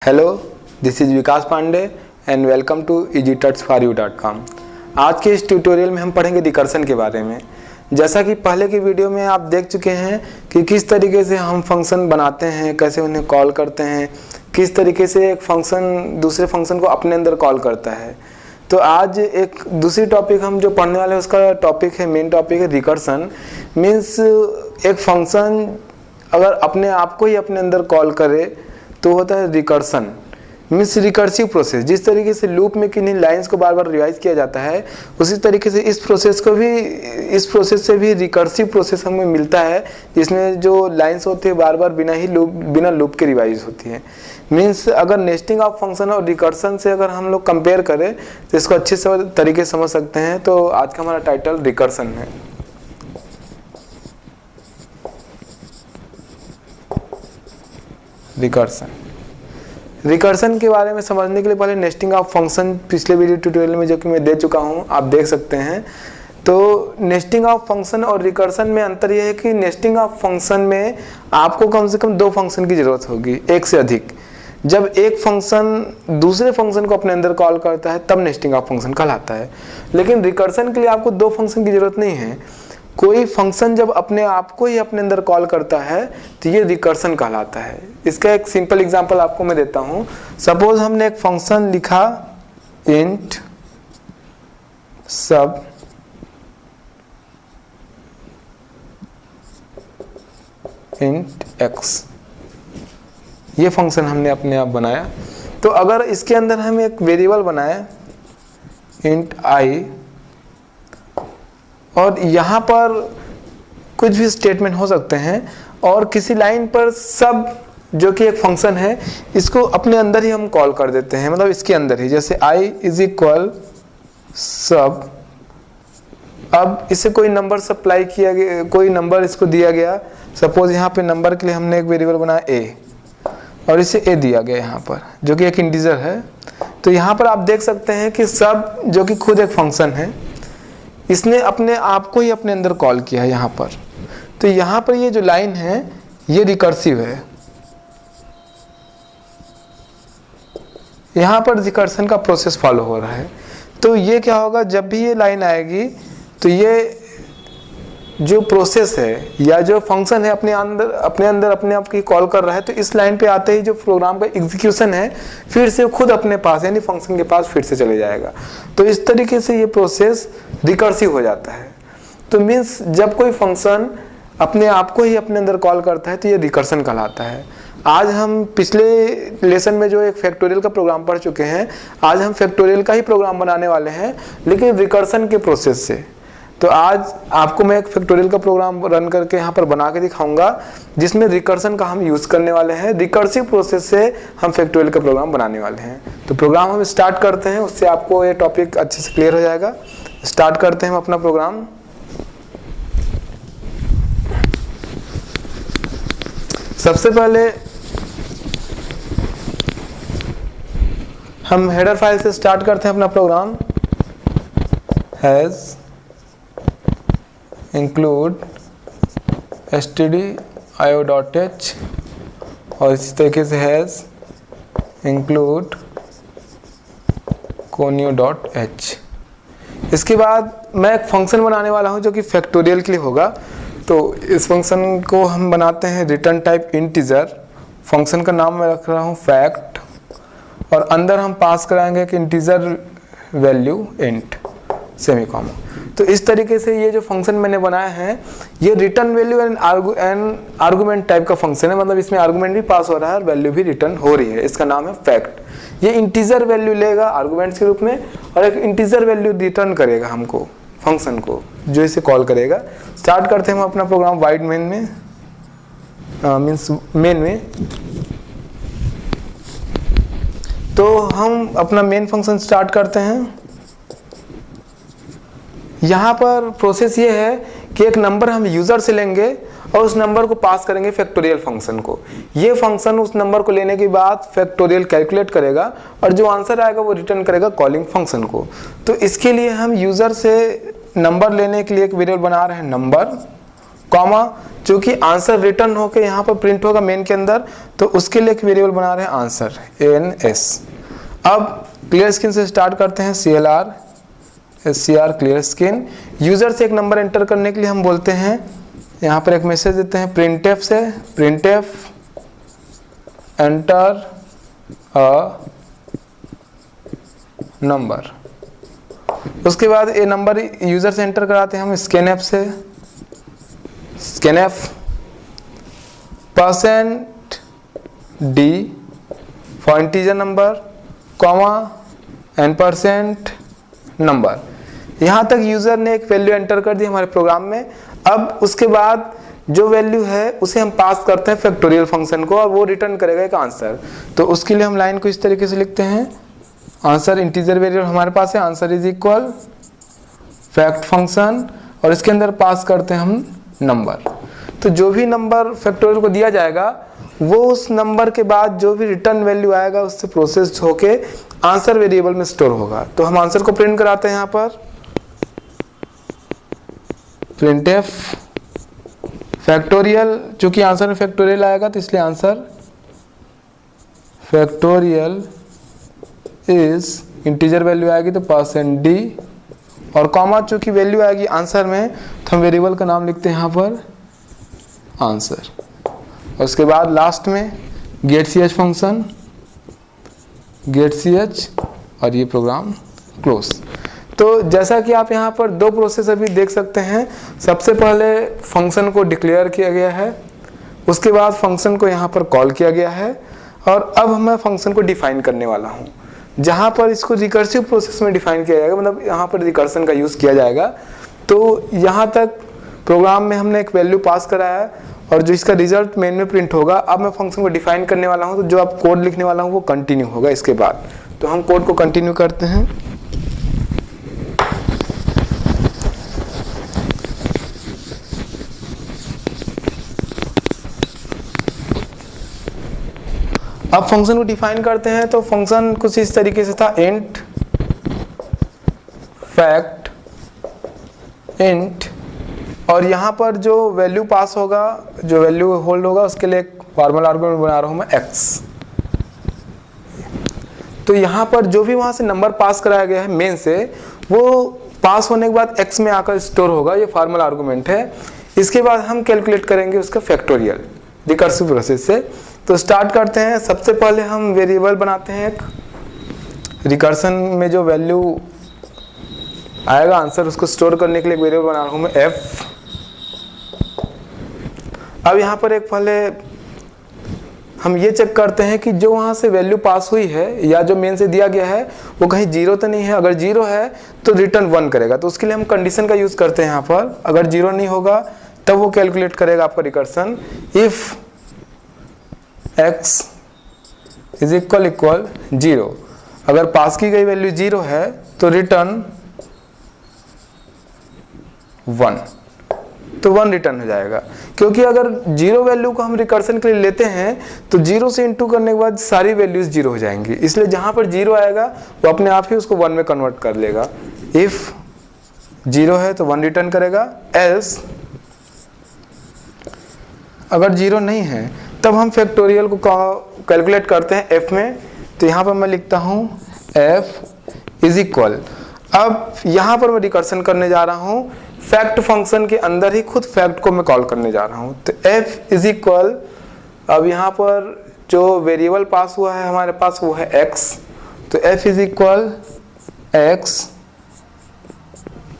Hello, this is Vikas Pandey and welcome to easytutsforyou.com। आज के इस ट्यूटोरियल में हम पढ़ेंगे रिकर्सन के बारे में। जैसा कि पहले की वीडियो में आप देख चुके हैं कि किस तरीके से हम फंक्शन बनाते हैं, कैसे उन्हें कॉल करते हैं, किस तरीके से एक फंक्शन दूसरे फंक्शन को अपने अंदर कॉल करता है। तो आज एक दूसरी टॉपिक हम जो पढ़ने वाले हैं उसका टॉपिक है, मेन टॉपिक है रिकर्सन। मीन्स एक फंक्शन अगर अपने आप को ही अपने अंदर कॉल करे तो होता है रिकर्सन। Means recursive process. जिस तरीके से लूप में किन्हीं लाइंस को बार बार रिवाइज किया जाता है, उसी तरीके से इस प्रोसेस से भी रिकर्सिव प्रोसेस हमें मिलता है, जिसमें जो लाइंस होती है बार बार बिना लूप के रिवाइज होती है। मीन्स अगर नेस्टिंग ऑफ फंक्शन और रिकर्सन से अगर हम लोग कंपेयर करें तो इसको अच्छे से तरीके से समझ सकते हैं। तो आज का हमारा टाइटल रिकर्सन है। रिकर्सन के बारे में समझने के लिए पहले नेस्टिंग ऑफ फंक्शन पिछले वीडियो ट्यूटोरियल में जो कि मैं दे चुका हूं, आप देख सकते हैं। तो नेस्टिंग ऑफ फंक्शन और रिकर्सन में अंतर यह है कि नेस्टिंग ऑफ फंक्शन में आपको कम से कम दो फंक्शन की जरूरत होगी, एक से अधिक। जब एक फंक्शन दूसरे फंक्शन को अपने अंदर कॉल करता है तब नेस्टिंग ऑफ फंक्शन कहलाता है। लेकिन रिकर्सन के लिए आपको दो फंक्शन की जरूरत नहीं है। कोई फंक्शन जब अपने आप को ही अपने अंदर कॉल करता है तो ये रिकर्सन कहलाता है। इसका एक सिंपल एग्जांपल आपको मैं देता हूं। सपोज हमने एक फंक्शन लिखा इंट सब इंट x, ये फंक्शन हमने अपने आप बनाया। तो अगर इसके अंदर हम एक वेरिएबल बनाए इंट i और यहाँ पर कुछ भी स्टेटमेंट हो सकते हैं और किसी लाइन पर सब जो कि एक फंक्शन है इसको अपने अंदर ही हम कॉल कर देते हैं, मतलब इसके अंदर ही। जैसे i इज इक्वल सब, अब इसे कोई नंबर सप्लाई किया गया, कोई नंबर इसको दिया गया। सपोज यहाँ पे नंबर के लिए हमने एक वेरिएबल बनाया a और इसे a दिया गया यहाँ पर, जो कि एक इंटीजर है। तो यहाँ पर आप देख सकते हैं कि सब जो कि खुद एक फंक्शन है, इसने अपने आप को ही अपने अंदर कॉल किया है यहाँ पर। तो यहाँ पर ये जो लाइन है ये रिकर्सिव है। यहाँ पर रिकर्सन का प्रोसेस फॉलो हो रहा है। तो ये क्या होगा, जब भी ये लाइन आएगी तो ये जो प्रोसेस है या जो फंक्शन है अपने अंदर अपने आप की कॉल कर रहा है। तो इस लाइन पे आते ही जो प्रोग्राम का एग्जीक्यूशन है फिर से खुद अपने पास यानी फंक्शन के पास फिर से चले जाएगा। तो इस तरीके से ये प्रोसेस रिकर्सिव हो जाता है। तो मीन्स जब कोई फंक्शन अपने आप को ही अपने अंदर कॉल करता है तो ये रिकर्सन कहलाता है। आज हम पिछले लेसन में जो एक फैक्टोरियल का प्रोग्राम पढ़ चुके हैं, आज हम फैक्टोरियल का ही प्रोग्राम बनाने वाले हैं लेकिन रिकर्सन के प्रोसेस से। तो आज आपको मैं एक फैक्टोरियल का प्रोग्राम रन करके यहाँ पर बना के दिखाऊंगा जिसमें रिकर्सन का हम यूज करने वाले हैं। रिकर्सिव प्रोसेस से हम फैक्टोरियल का प्रोग्राम बनाने वाले हैं। तो प्रोग्राम हम स्टार्ट करते हैं, उससे आपको ये टॉपिक अच्छे से क्लियर हो जाएगा। स्टार्ट करते हैं हम अपना प्रोग्राम। सबसे पहले हम हेडर फाइल से स्टार्ट करते हैं अपना प्रोग्राम। हैज include stdio.h और इसी तरीके से हैज include conio.h। इसके बाद मैं एक फंक्शन बनाने वाला हूं जो कि फैक्टोरियल के लिए होगा। तो इस फंक्शन को हम बनाते हैं रिटर्न टाइप इंटीजर। फंक्शन का नाम मैं रख रहा हूं फैक्ट और अंदर हम पास कराएंगे एक इंटीजर वैल्यू इंट सेमीकॉमा। तो इस तरीके से ये जो फंक्शन मैंने बनाया है ये return value and argument type का फंक्शन है, मतलब इसमें आर्गुमेंट भी पास हो रहा है और वैल्यू भी रिटर्न हो रही है। इसका नाम है फैक्ट। ये इंटीजर वैल्यू लेगा आर्गुमेंट्स के रूप में और एक इंटीजर वैल्यू रिटर्न करेगा हमको, फंक्शन को जो इसे कॉल करेगा। स्टार्ट करते हैं हम अपना प्रोग्राम वाइड मेन में, मीन्स मेन में। तो हम अपना मेन फंक्शन स्टार्ट करते हैं। यहाँ पर प्रोसेस ये है कि एक नंबर हम यूजर से लेंगे और उस नंबर को पास करेंगे फैक्टोरियल फंक्शन को। ये फंक्शन उस नंबर को लेने के बाद फैक्टोरियल कैलकुलेट करेगा और जो आंसर आएगा वो रिटर्न करेगा कॉलिंग फंक्शन को। तो इसके लिए हम यूजर से नंबर लेने के लिए एक वेरिएबल बना रहे हैं नंबर। कॉमा चूंकि आंसर रिटर्न होकर यहाँ पर प्रिंट होगा मेन के अंदर, तो उसके लिए एक वेरिएबल बना रहे हैं आंसर ANS। अब क्लियर स्क्रीन से स्टार्ट करते हैं। CLR clear screen. यूजर से एक नंबर एंटर करने के लिए हम बोलते हैं, यहाँ पर एक मैसेज देते हैं printf से, printf एंटर अ नंबर। उसके बाद ये नंबर यूजर से एंटर कराते हैं हम scanf से, scanf %d for integer number comma %, number. यहाँ तक यूजर ने एक वैल्यू एंटर कर दी हमारे प्रोग्राम में। अब उसके बाद जो वैल्यू है उसे हम पास करते हैं फैक्टोरियल फंक्शन को और वो रिटर्न करेगा एक आंसर। तो उसके लिए हम लाइन को इस तरीके से लिखते हैं, आंसर इंटीजर वेरिएबल हमारे पास है, answer is equal fact function और इसके अंदर पास करते हैं हम नंबर। तो जो भी नंबर फैक्टोरियल को दिया जाएगा वो उस नंबर के बाद जो भी रिटर्न वैल्यू आएगा उससे प्रोसेस होके आंसर वेरिएबल में स्टोर होगा। तो हम आंसर को प्रिंट कराते हैं यहाँ पर, printf फैक्टोरियल, चूंकि आंसर में फैक्टोरियल आएगा तो इसलिए answer factorial is integer value आएगी तो %d और कॉमा चूंकि वैल्यू आएगी आंसर में तो हम वेरिएबल का नाम लिखते हैं यहाँ पर आंसर। और उसके बाद लास्ट में get ch function, get ch और ये प्रोग्राम क्लोज। तो जैसा कि आप यहाँ पर दो प्रोसेस अभी देख सकते हैं, सबसे पहले फंक्शन को डिक्लेयर किया गया है, उसके बाद फंक्शन को यहाँ पर कॉल किया गया है और अब मैं फंक्शन को डिफाइन करने वाला हूँ, जहाँ पर इसको रिकर्सिव प्रोसेस में डिफाइन किया जाएगा, मतलब यहाँ पर रिकर्सन का यूज़ किया जाएगा। तो यहाँ तक प्रोग्राम में हमने एक वैल्यू पास कराया है और जो इसका रिजल्ट मेन में प्रिंट होगा। अब मैं फंक्शन को डिफाइन करने वाला हूँ, तो जो आप कोड लिखने वाला हूँ वो कंटिन्यू होगा इसके बाद। तो हम कोड को कंटिन्यू करते हैं। अब फंक्शन को डिफाइन करते हैं। तो फंक्शन कुछ इस तरीके से था, इंट फैक्ट इंट, और यहाँ पर जो वैल्यू पास होगा, जो वैल्यू होल्ड होगा, उसके लिए एक फॉर्मल आर्गुमेंट बना रहा हूँ मैं x। तो यहाँ पर जो भी वहाँ से नंबर पास कराया गया है मेन से, वो पास होने के बाद x में आकर स्टोर होगा, ये फॉर्मल आर्गुमेंट है। इसके बाद हम कैलकुलेट करेंगे उसका फैक्टोरियल रिकर्सिव प्रोसेस से। तो स्टार्ट करते हैं। सबसे पहले हम वेरिएबल बनाते हैं एक, रिकर्सन में जो वैल्यू आएगा आंसर उसको स्टोर करने के लिए एक वेरिएबल बना रहा हूँ मैं f। अब यहाँ पर एक पहले हम ये चेक करते हैं कि जो वहाँ से वैल्यू पास हुई है या जो मेन से दिया गया है वो कहीं जीरो तो नहीं है। अगर जीरो है तो रिटर्न 1 करेगा। तो उसके लिए हम कंडीशन का यूज़ करते हैं यहाँ पर। अगर जीरो नहीं होगा तब वो कैलकुलेट करेगा आपका recursion, if x is equal 0। अगर पास की गई वैल्यू 0 है तो रिटर्न 1, तो 1 रिटर्न हो जाएगा। क्योंकि अगर 0 वैल्यू को हम रिकर्सन के लिए लेते हैं तो 0 से इंटू करने के बाद सारी वैल्यूज 0 हो जाएंगी, इसलिए जहां पर 0 आएगा वो अपने आप ही उसको 1 में कन्वर्ट कर लेगा। इफ 0 है तो 1 रिटर्न करेगा, एल्स अगर 0 नहीं है तब हम फैक्टोरियल को कैलकुलेट करते हैं f में। तो यहाँ पर मैं लिखता हूँ f इज इक्वल, अब यहाँ पर मैं रिकर्सन करने जा रहा हूँ फैक्ट फंक्शन के अंदर ही खुद फैक्ट को मैं कॉल करने जा रहा हूँ। तो f इज इक्वल, अब यहाँ पर जो वेरिएबल पास हुआ है हमारे पास वो है x। तो f is equal x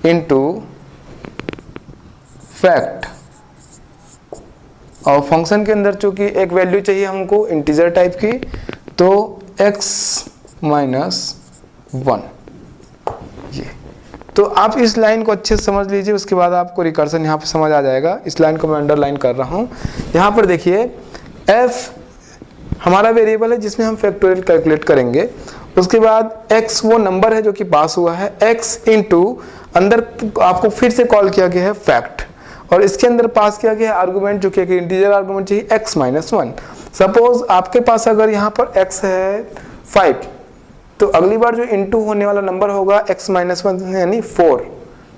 into fact, और फंक्शन के अंदर चूंकि एक वैल्यू चाहिए हमको इंटीजर टाइप की, तो x माइनस 1। ये तो आप इस लाइन को अच्छे से समझ लीजिए, उसके बाद आपको रिकर्सन यहाँ पे समझ आ जाएगा। इस लाइन को मैं अंडरलाइन कर रहा हूँ। यहाँ पर देखिए f हमारा वेरिएबल है जिसमें हम फैक्टोरियल कैलकुलेट करेंगे। उसके बाद x वो नंबर है जो कि पास हुआ है, x इंटू अंदर आपको फिर से कॉल किया गया है फैक्ट, और इसके अंदर पास किया गया है आर्गुमेंट जो कि एक इंटीजर आर्गुमेंट चाहिए x माइनस 1। सपोज आपके पास अगर यहाँ पर x है 5, तो अगली बार जो इंटू होने वाला नंबर होगा x माइनस 1 यानी 4,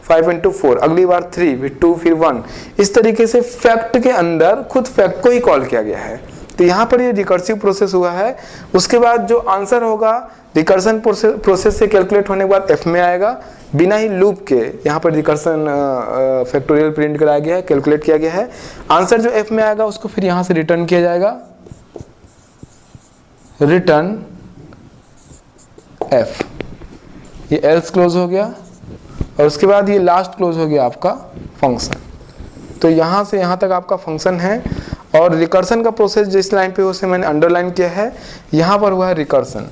5 इंटू 4, अगली बार 3, फिर 2, फिर 1। इस तरीके से फैक्ट के अंदर खुद फैक्ट को ही कॉल किया गया है। तो यहाँ पर ये रिकर्सिव प्रोसेस हुआ है। उसके बाद जो आंसर होगा रिकर्सन प्रोसेस से कैलकुलेट होने के बाद f में आएगा, बिना ही लूप के। यहाँ पर रिकर्सन फैक्टोरियल प्रिंट कराया गया है, कैलकुलेट किया गया है। आंसर जो f में आएगा उसको फिर यहाँ से रिटर्न किया जाएगा, रिटर्न f। ये एल्स क्लोज हो गया और उसके बाद ये लास्ट क्लोज हो गया आपका फंक्शन। तो यहाँ से यहाँ तक आपका फंक्शन है। और रिकर्सन का प्रोसेस जिस लाइन पे उसे मैंने अंडरलाइन किया है, यहाँ पर हुआ है रिकर्सन।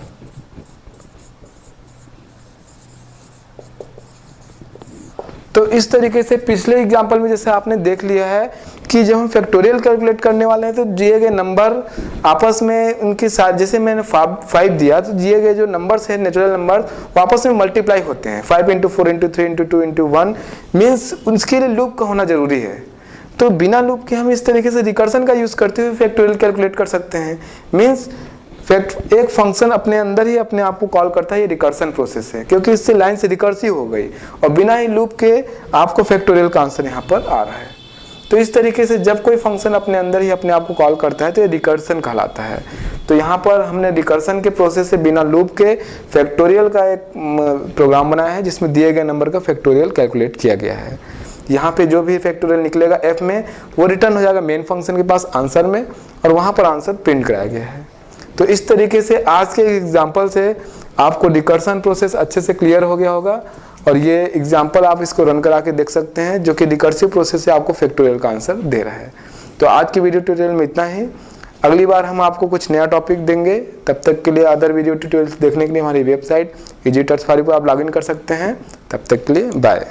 तो इस तरीके से पिछले एग्जांपल में जैसे आपने देख लिया है कि जब हम फैक्टोरियल कैलकुलेट करने वाले हैं तो दिए गए नंबर आपस में उनके साथ, जैसे मैंने 5 दिया तो दिए गए जो नंबर्स है नेचुरल नंबर वो आपस में मल्टीप्लाई होते हैं। 5 into 4 into 3 into 2 into 1 means उसके लिए लूप का होना जरूरी है। तो बिना लूप के हम इस तरीके से रिकर्सन का यूज करते हुए फैक्टोरियल कैलकुलेट कर सकते हैं। मीन्स एक फंक्शन अपने अंदर ही अपने आप को कॉल करता है, ये रिकर्सन प्रोसेस है, क्योंकि इससे लाइन से रिकर्सिव हो गई और बिना ही लूप के आपको फैक्टोरियल का आंसर यहाँ पर आ रहा है। तो इस तरीके से जब कोई फंक्शन अपने अंदर ही अपने आप को कॉल करता है तो ये रिकर्सन कहलाता है। तो यहाँ पर हमने रिकर्सन के प्रोसेस से बिना लूप के फैक्टोरियल का एक प्रोग्राम बनाया है जिसमें दिए गए नंबर का फैक्टोरियल कैलकुलेट किया गया है। यहाँ पे जो भी फैक्टोरियल निकलेगा f में वो रिटर्न हो जाएगा मेन फंक्शन के पास आंसर में, और वहाँ पर आंसर प्रिंट कराया गया है। तो इस तरीके से आज के एग्जाम्पल से आपको रिकर्सन प्रोसेस अच्छे से क्लियर हो गया होगा। और ये एग्जाम्पल आप इसको रन करा के देख सकते हैं जो कि रिकर्सिव प्रोसेस से आपको फैक्टोरियल का आंसर दे रहा है। तो आज की वीडियो ट्यूटोरियल में इतना ही। अगली बार हम आपको कुछ नया टॉपिक देंगे। तब तक के लिए अदर वीडियो ट्यूटोरियल्स देखने के लिए हमारी वेबसाइट EasyTutsForYou पर आप लॉगिन कर सकते हैं। तब तक के लिए बाय।